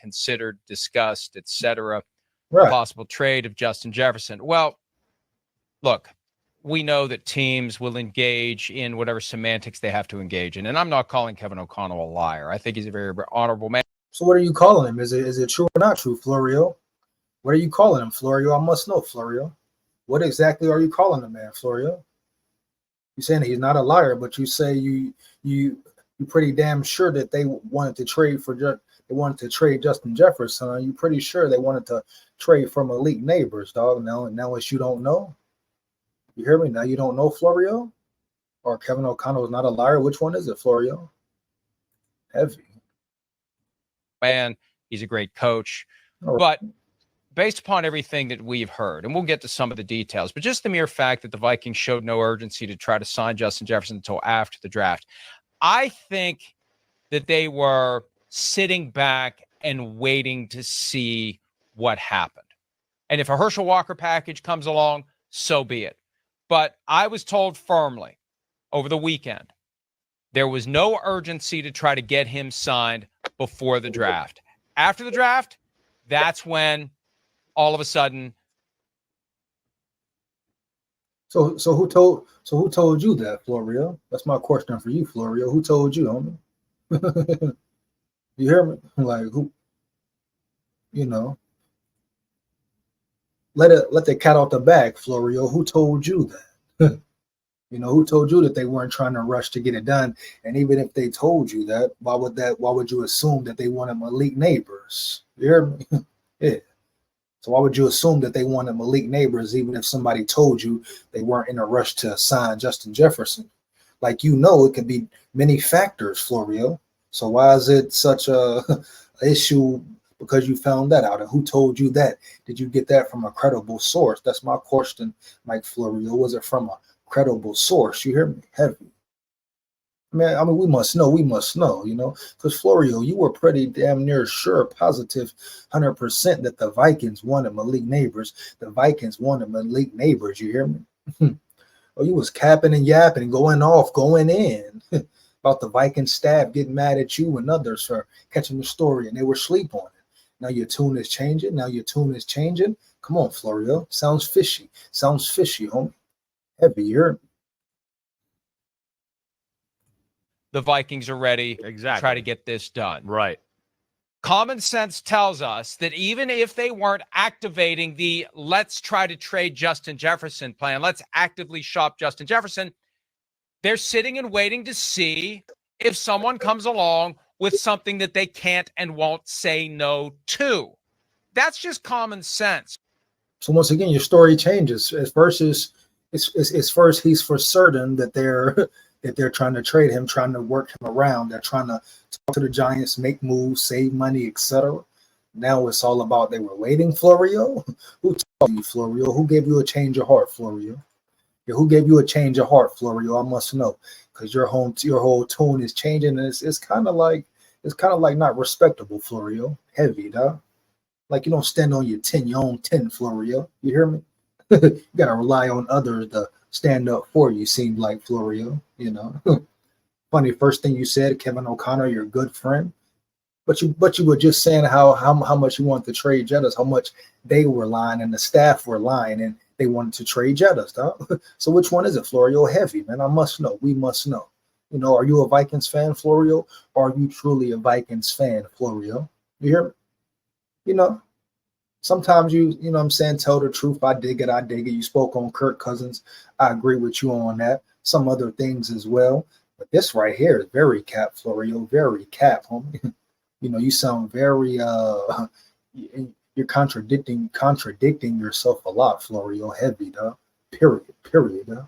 considered, discussed, etc. Right. Possible trade of Justin Jefferson. Well, look, we know that teams will engage in whatever semantics they have to engage in. And I'm not calling Kevin O'Connell a liar. I think he's a very honorable man. So what are you calling him? Is it true or not true, Florio? What are you calling him, Florio? I must know, Florio. What exactly are you calling him, man, Florio? You're saying he's not a liar, but you say you're pretty damn sure that they wanted to trade Justin Jefferson. Are you pretty sure they wanted to trade from elite neighbors, dog? Now it's you don't know. You hear me? Now you don't know, Florio? Or Kevin O'Connell is not a liar? Which one is it, Florio? Heavy. Man, he's a great coach. Right. But based upon everything that we've heard, and we'll get to some of the details, but just the mere fact that the Vikings showed no urgency to try to sign Justin Jefferson until after the draft, I think that they were sitting back and waiting to see what happened. And if a Herschel Walker package comes along, so be it. But I was told firmly over the weekend, there was no urgency to try to get him signed before the draft. After the draft, that's when all of a sudden. So who told you that, Florio? That's my question for you, Florio. Who told you, homie? You hear me? Like who? You know. Let the cat out the bag, Florio. Who told you that? Who told you that they weren't trying to rush to get it done? And even if they told you that, why would you assume that they wanted elite neighbors? You hear me? Yeah. So why would you assume that they wanted elite neighbors, even if somebody told you they weren't in a rush to sign Justin Jefferson? Like, it could be many factors, Florio. So why is it such a issue because you found that out? And who told you that? Did you get that from a credible source? That's my question, Mike Florio. Was it from a credible source? You hear me? Heavy. I mean, we must know, because Florio, you were pretty damn near sure, positive, 100% that the Vikings wanted elite neighbors. The Vikings wanted elite neighbors. You hear me? Oh, you was capping and yapping, going in about the Viking staff getting mad at you and others for catching the story, and they were asleep on it. Now your tune is changing. Come on, Florio. Sounds fishy, homie. Heavy, you hear me? The Vikings are ready to try to get this done. Right. Common sense tells us that even if they weren't activating the let's try to trade Justin Jefferson plan, let's actively shop Justin Jefferson, they're sitting and waiting to see if someone comes along with something that they can't and won't say no to. That's just common sense. So once again, your story changes. At first, he's for certain that they're trying to trade him, trying to work him around. They're trying to talk to the Giants, make moves, save money, etc. Now it's all about they were waiting, Florio. Who told you, Florio? Who gave you a change of heart, Florio? Yeah, who gave you a change of heart, Florio? I must know, because your whole tone is changing, and it's kind of like not respectable, Florio. Heavy, dog. Like you don't stand on your own 10, Florio. You hear me? You gotta rely on others to stand up for you, seemed like, Florio. Funny, first thing you said, Kevin O'Connell, your good friend, but you were just saying how much you want to trade Jettas, how much they were lying and the staff were lying and they wanted to trade Jettas, dog. So which one is it, Florio? Heavy, man. I must know. We must know. Are you a Vikings fan, Florio? Or are you truly a Vikings fan, Florio? You hear me? Sometimes you know what I'm saying, tell the truth. I dig it. You spoke on Kirk Cousins. I agree with you on that. Some other things as well. But this right here is very cap, Florio. Very cap, homie. You sound very you're contradicting yourself a lot, Florio. Heavy, dog. Period, dog.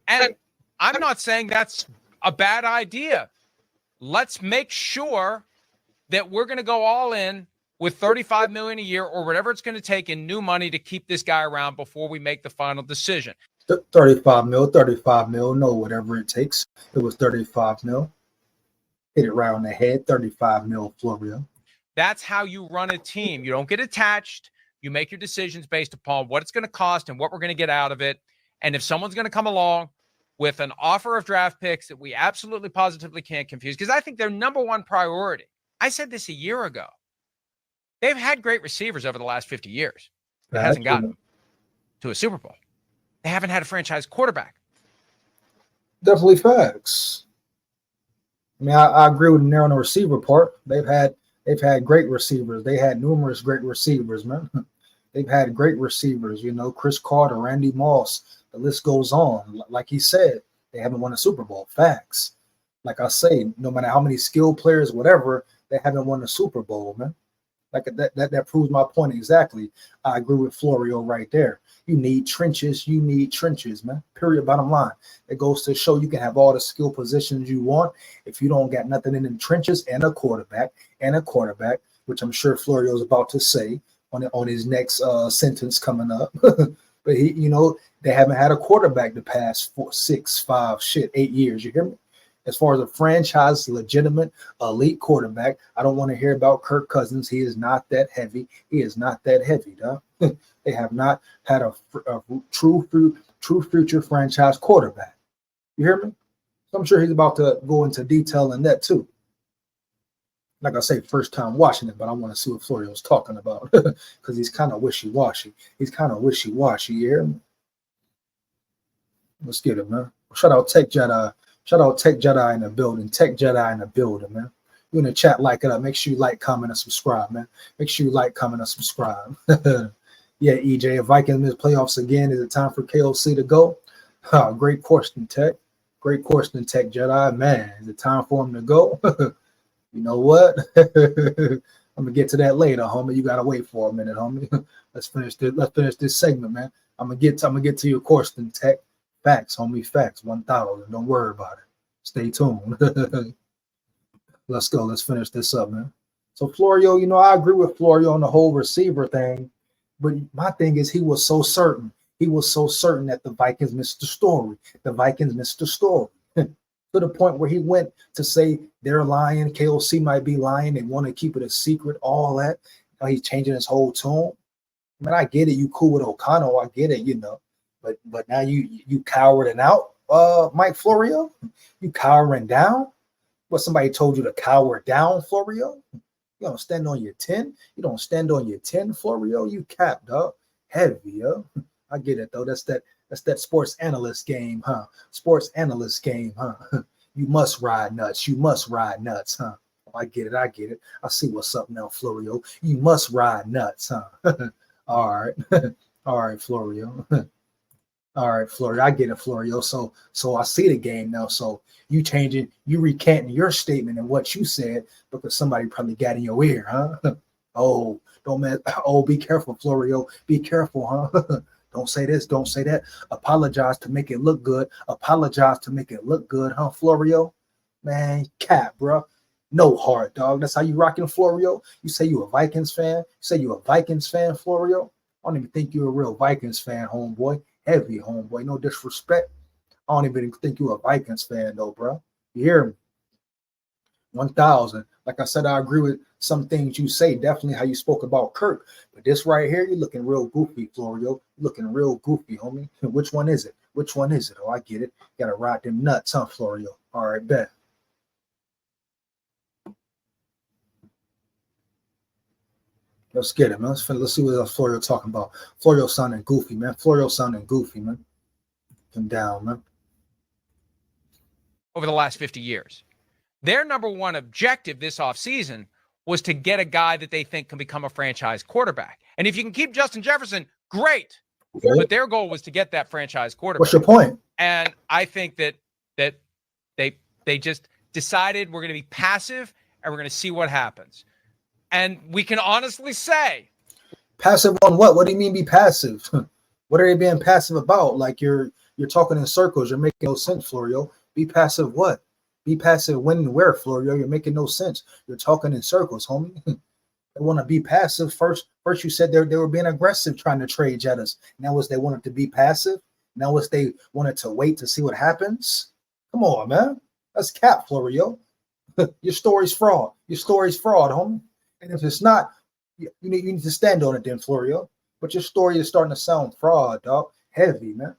And I'm not saying that's a bad idea. Let's make sure that we're going to go all in with $35 million a year or whatever it's going to take in new money to keep this guy around before we make the final decision. 35 mil, no, whatever it takes. It was 35 mil. Hit it right on the head, 35 mil, Florio. That's how you run a team. You don't get attached. You make your decisions based upon what it's going to cost and what we're going to get out of it. And if someone's going to come along with an offer of draft picks that we absolutely positively can't confuse, because I think their number one priority, I said this a year ago, they've had great receivers over the last 50 years. It hasn't gotten them to a Super Bowl. They haven't had a franchise quarterback. Definitely facts. I mean, I agree with Nair on the receiver part. They've had great receivers. They had numerous great receivers, man. They've had great receivers, you know, Chris Carter, Randy Moss. The list goes on. Like he said, they haven't won a Super Bowl. Facts. Like I say, no matter how many skilled players, whatever, they haven't won a Super Bowl, man. Like that proves my point exactly. I agree with Florio right there. You need trenches. You need trenches, man. Period. Bottom line. It goes to show you can have all the skill positions you want. If you don't got nothing in the trenches and a quarterback, which I'm sure Florio's about to say on his next sentence coming up. But he, you know, they haven't had a quarterback the past 4, 6, 5, 8 years. You hear me? As far as a franchise, legitimate, elite quarterback, I don't want to hear about Kirk Cousins. He is not that heavy. He is not that heavy, dog. They have not had a true future franchise quarterback. You hear me? So I'm sure he's about to go into detail in that too. Like I say, first time watching it, but I want to see what Florio's talking about because he's kind of wishy-washy. You hear me? Let's get it, man. Shout out Tech Jedi. Shout out Tech Jedi in the building. Tech Jedi in the building, man. You in the chat, like it up. Make sure you like, comment, and subscribe, man. Make sure you like, comment, and subscribe. Yeah, EJ, if Vikings miss playoffs again, is it time for KOC to go? Great question, Tech. Great question, Tech Jedi. Man, is it time for him to go? You know what? I'm gonna get to that later, homie. You gotta wait for a minute, homie. Let's finish this segment, man. I'm gonna get to your question, Tech. Facts, homie, facts. 1,000. Don't worry about it. Stay tuned. Let's go. Let's finish this up, man. So Florio, you know, I agree with Florio on the whole receiver thing, but my thing is he was so certain. He was so certain that the Vikings missed the story. The Vikings missed the story. To the point where he went to say they're lying, KOC might be lying, they want to keep it a secret, all that. Now he's changing his whole tune. I mean, I get it. You cool with O'Connell, I get it, you know. But now you cowering out, Mike Florio? You cowering down? What, somebody told you to cower down, Florio? You don't stand on your 10? You don't stand on your 10, Florio? You capped up. Heavy, yo. I get it, though. That's that sports analyst game, huh? Sports analyst game, huh? You must ride nuts. You must ride nuts, huh? I get it. I see what's up now, Florio. You must ride nuts, huh? All right. All right, Florio. All right, Florio. I get it, Florio. So I see the game now. So you changing, you recanting your statement and what you said because somebody probably got in your ear, huh? Oh, don't man. Oh, be careful, Florio. Be careful, huh? Don't say this. Don't say that. Apologize to make it look good. Apologize to make it look good, huh, Florio? Man, cap, bro. No heart, dog. That's how you rocking, Florio. You say you a Vikings fan. You say you a Vikings fan, Florio. I don't even think you're a real Vikings fan, homeboy. Heavy, homeboy. No disrespect. I don't even think you're a Vikings fan, though, bro. You hear me? 1,000. Like I said, I agree with some things you say. Definitely how you spoke about Kirk. But this right here, you're looking real goofy, Florio. You're looking real goofy, homie. Which one is it? Which one is it? Oh, I get it. You got to ride them nuts, huh, Florio? All right, bet. Let's get it, man. Let's see what else Florio talking about. Florio sounding goofy, man. Florio sounding goofy, man. Come down, man. Over the last 50 years. Their number one objective this offseason was to get a guy that they think can become a franchise quarterback. And if you can keep Justin Jefferson, great. Okay. But their goal was to get that franchise quarterback. What's your point? And I think that they just decided we're going to be passive and we're going to see what happens. And we can honestly say, passive on what? What do you mean be passive? What are you being passive about? Like you're talking in circles. You're making no sense, Florio. Be passive what? Be passive when and where, Florio? You're making no sense. You're talking in circles, homie. They want to be passive. First you said they were being aggressive trying to trade Jettas. Now they wanted to be passive. Now they wanted to wait to see what happens. Come on, man. That's cap, Florio. Your story's fraud. Your story's fraud, homie. And if it's not, you need to stand on it then, Florio. But your story is starting to sound fraud, dog. Heavy, man.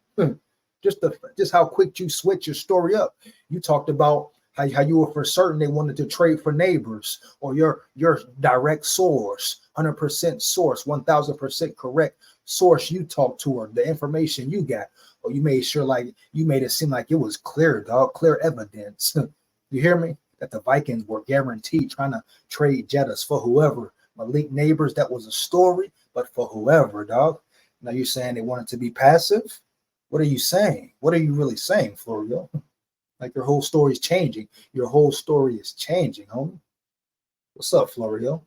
Just how quick you switch your story up. You talked about how you were for certain they wanted to trade for neighbors, or your direct source, 100% source, 1000% correct source you talked to, or the information you got, or you made sure, like, you made it seem like it was clear, dog, clear evidence. You hear me? That the Vikings were guaranteed trying to trade Jettas for whoever. Malik Neighbors, that was a story, but for whoever, dog. Now you're saying they wanted to be passive? What are you saying? What are you really saying, Florio? Like, your whole story is changing. Your whole story is changing, homie. What's up, Florio?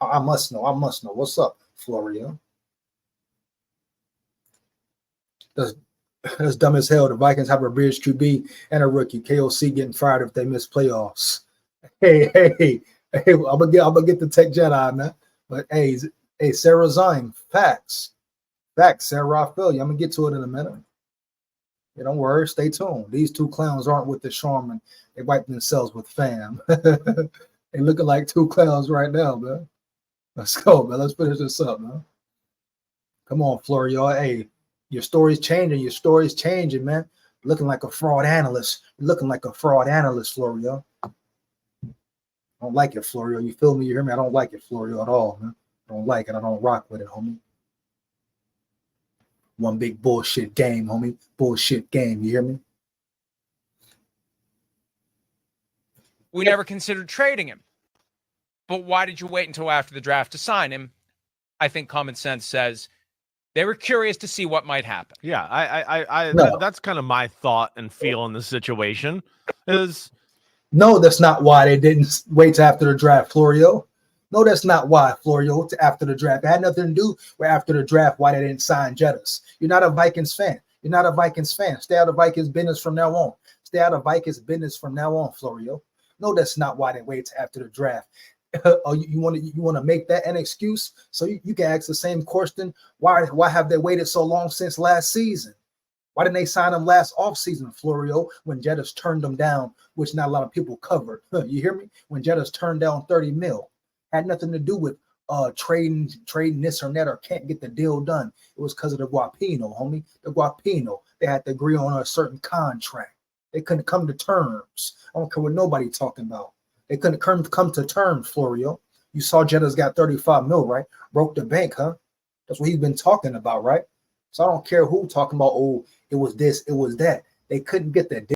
I must know. I must know. What's up, Florio? That's dumb as hell. The Vikings have a bridge QB and a rookie. KOC getting fired if they miss playoffs. Hey, I'm gonna get the Tech Jedi, man. But hey, Sarah Zine, facts, Sarah. I feel you. I'm gonna get to it in a minute. Yeah, don't worry, stay tuned. These two clowns aren't with the Charmin. They wipe themselves with fam. They looking like two clowns right now, man. Let's go, man. Let's finish this up, man. Come on, Florio. Hey, your story's changing. Your story's changing, man. Looking like a fraud analyst. Looking like a fraud analyst, Florio. I don't like it, Florio. You feel me? You hear me? I don't like it, Florio, at all, man. I don't like it. I don't rock with it, homie. One big bullshit game, homie. Bullshit game. You hear me? We never considered trading him. But why did you wait until after the draft to sign him? I think common sense says they were curious to see what might happen. Yeah, that's kind of my thought and feel in the situation. No, that's not why they didn't wait till after the draft, Florio. No, that's not why, Florio, after the draft. It had nothing to do with after the draft why they didn't sign Jettas. You're not a Vikings fan. You're not a Vikings fan. Stay out of Vikings business from now on. Stay out of Vikings business from now on, Florio. No, that's not why they waited after the draft. Oh, you want to make that an excuse so you can ask the same question? Why have they waited so long since last season? Why didn't they sign him last offseason, Florio, when Jettas turned them down, which not a lot of people covered? You hear me? When Jettas turned down 30 mil. Had nothing to do with trading this or that, or can't get the deal done. It was because of the Guapino, homie. The Guapino. They had to agree on a certain contract. They couldn't come to terms. I don't care what nobody talking about. They couldn't come to terms, Florio. You saw Jettas got 35 mil, right? Broke the bank, huh? That's what he's been talking about, right? So I don't care who talking about, oh, it was this, it was that. They couldn't get that deal.